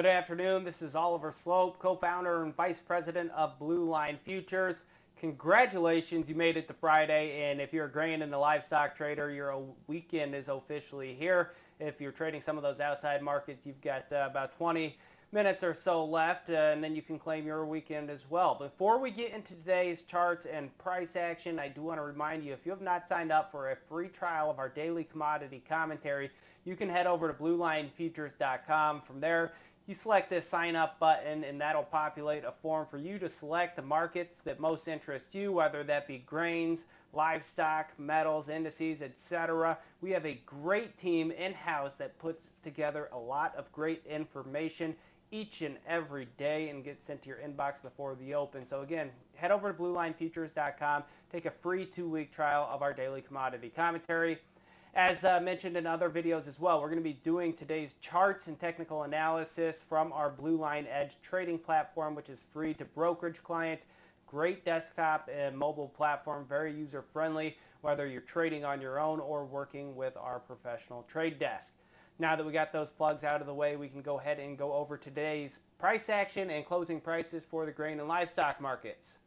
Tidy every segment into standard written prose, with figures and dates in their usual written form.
Good afternoon. This is Oliver Slope, co-founder and vice president of Blue Line Futures. Congratulations, you made it to Friday, and if you're a grain and a livestock trader, your weekend is officially here. If you're trading some of those outside markets, you've got about 20 minutes or so left, and then you can claim your weekend as well. Before we get into today's charts and price action, I do want to remind you, if you have not signed up for a free trial of our daily commodity commentary, you can head over to bluelinefutures.com. From there, you select this sign up button and that'll populate a form for you to select the markets that most interest you, whether that be grains, livestock, metals, indices, etc. We have a great team in-house that puts together a lot of great information each and every day and gets sent to your inbox before the open. So again, head over to bluelinefutures.com, take a free 2-week trial of our daily commodity commentary. As mentioned in other videos as well, we're going to be doing today's charts and technical analysis from our Blue Line Edge trading platform, which is free to brokerage clients. Great desktop and mobile platform, very user-friendly, whether you're trading on your own or working with our professional trade desk. Now that we got those plugs out of the way, we can go ahead and go over today's price action and closing prices for the grain and livestock markets.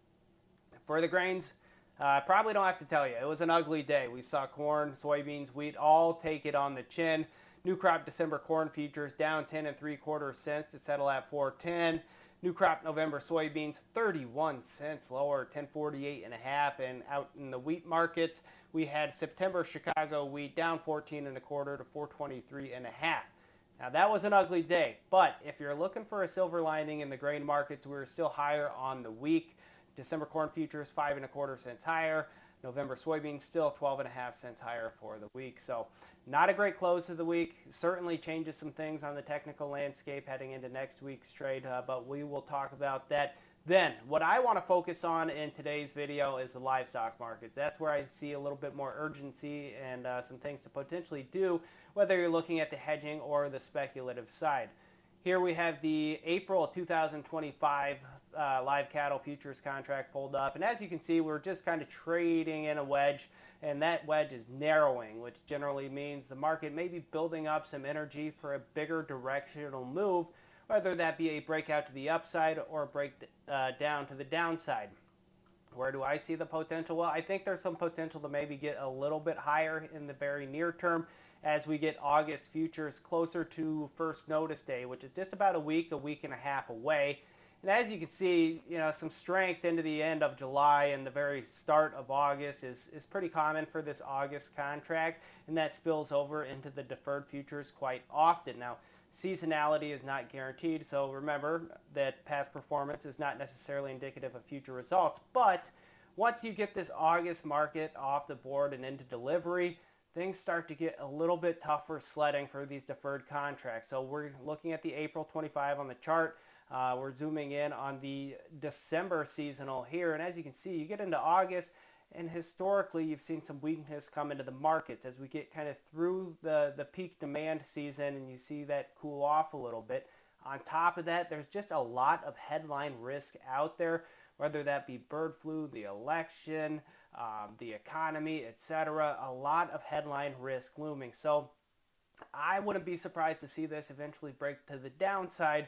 For the grains, I probably don't have to tell you, it was an ugly day. We saw corn, soybeans, wheat all take it on the chin. New crop December corn futures down 10 3/4 cents to settle at 4.10. New crop November soybeans 31 cents lower, 10.48 and a half. And out in the wheat markets, we had September Chicago wheat down 14 1/4 to 423 and a half. Now that was an ugly day, but if you're looking for a silver lining in the grain markets, we're still higher on the week. December corn futures 5 1/4 cents higher. November soybeans still 12 1/2 cents higher for the week. So not a great close to the week. Certainly changes some things on the technical landscape heading into next week's trade, but we will talk about that then. What I want to focus on in today's video is the livestock markets. That's where I see a little bit more urgency and some things to potentially do, whether you're looking at the hedging or the speculative side. Here we have the April 2025 live cattle futures contract pulled up, and as you can see, we're just kind of trading in a wedge, and that wedge is narrowing, which generally means the market may be building up some energy for a bigger directional move, whether that be a breakout to the upside or a break down to the downside. Where do I see the potential? Well, I think there's some potential to maybe get a little bit higher in the very near term as we get August futures closer to first notice day, which is just about a week and a half away. And as you can see, some strength into the end of July and the very start of August is pretty common for this August contract, and that spills over into the deferred futures quite often. Now, seasonality is not guaranteed, so remember that past performance is not necessarily indicative of future results. But once you get this August market off the board and into delivery, things start to get a little bit tougher sledding for these deferred contracts. So we're looking at the April 25 on the chart. We're zooming in on the December seasonal here. And as you can see, you get into August, and historically you've seen some weakness come into the markets as we get kind of through the peak demand season, and you see that cool off a little bit. On top of that, there's just a lot of headline risk out there, whether that be bird flu, the election, the economy, etc. A lot of headline risk looming. So I wouldn't be surprised to see this eventually break to the downside.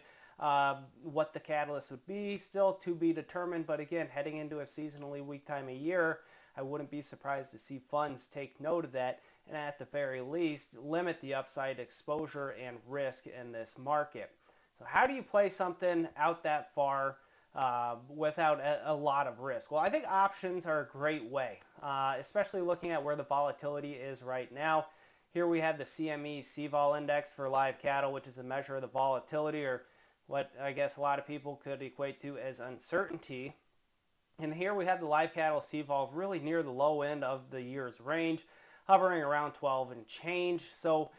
What the catalyst would be, still to be determined, but again, heading into a seasonally weak time of year, I wouldn't be surprised to see funds take note of that and at the very least limit the upside exposure and risk in this market. So how do you play something out that far without a lot of risk? Well, I think options are a great way, especially looking at where the volatility is right now. Here we have the CME CVOL index for live cattle, which is a measure of the volatility, or what I guess a lot of people could equate to as uncertainty. And here we have the live cattle CVOL really near the low end of the year's range, hovering around 12 and change. So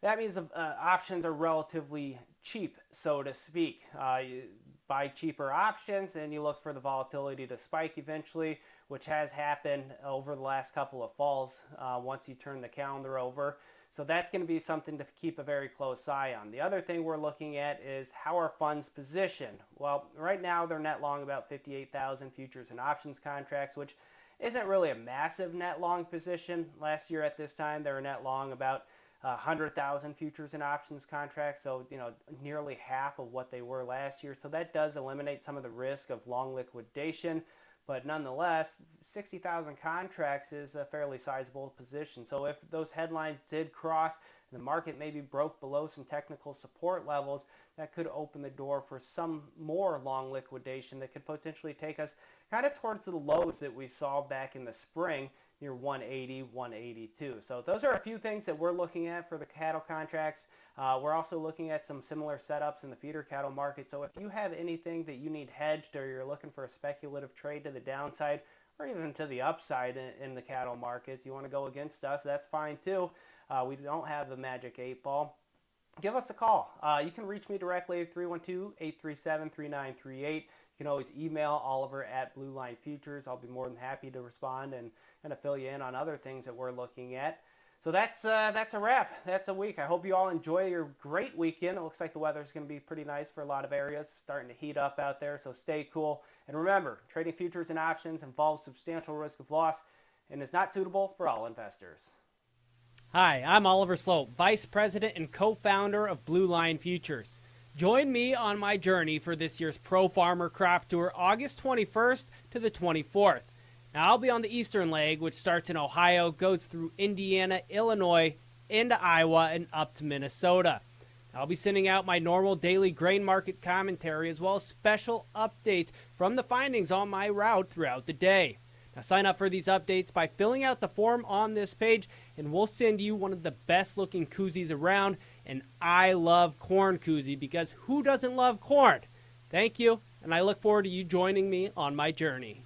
that means options are relatively cheap, so to speak. You buy cheaper options and you look for the volatility to spike eventually, which has happened over the last couple of falls once you turn the calendar over. So that's going to be something to keep a very close eye on. The other thing we're looking at is how are funds positioned? Well, right now they're net long about 58,000 futures and options contracts, which isn't really a massive net long position. Last year at this time they were net long about 100,000 futures and options contracts, so nearly half of what they were last year. So that does eliminate some of the risk of long liquidation, but nonetheless, 60,000 contracts is a fairly sizable position. So if those headlines did cross, the market maybe broke below some technical support levels, that could open the door for some more long liquidation that could potentially take us kind of towards the lows that we saw back in the spring near 180, 182. So those are a few things that we're looking at for the cattle contracts. We're also looking at some similar setups in the feeder cattle market. So if you have anything that you need hedged, or you're looking for a speculative trade to the downside or even to the upside in the cattle markets, you want to go against us, that's fine too. We don't have the magic 8 ball. Give us a call. You can reach me directly at 312-837-3938. You can always email Oliver at Blue Line Futures. I'll be more than happy to respond and kind of fill you in on other things that we're looking at. So that's a wrap. That's a week. I hope you all enjoy your great weekend. It looks like the weather's going to be pretty nice for a lot of areas. Starting to heat up out there, so stay cool. And remember, trading futures and options involves substantial risk of loss and is not suitable for all investors. Hi, I'm Oliver Slope, Vice President and co-founder of Blue Line Futures. Join me on my journey for this year's Pro Farmer Crop Tour, August 21st to the 24th. Now, I'll be on the eastern leg, which starts in Ohio, goes through Indiana, Illinois, into Iowa, and up to Minnesota. I'll be sending out my normal daily grain market commentary as well as special updates from the findings on my route throughout the day. Now, sign up for these updates by filling out the form on this page, and we'll send you one of the best looking koozies around, and I love corn koozie because who doesn't love corn? Thank you, and I look forward to you joining me on my journey.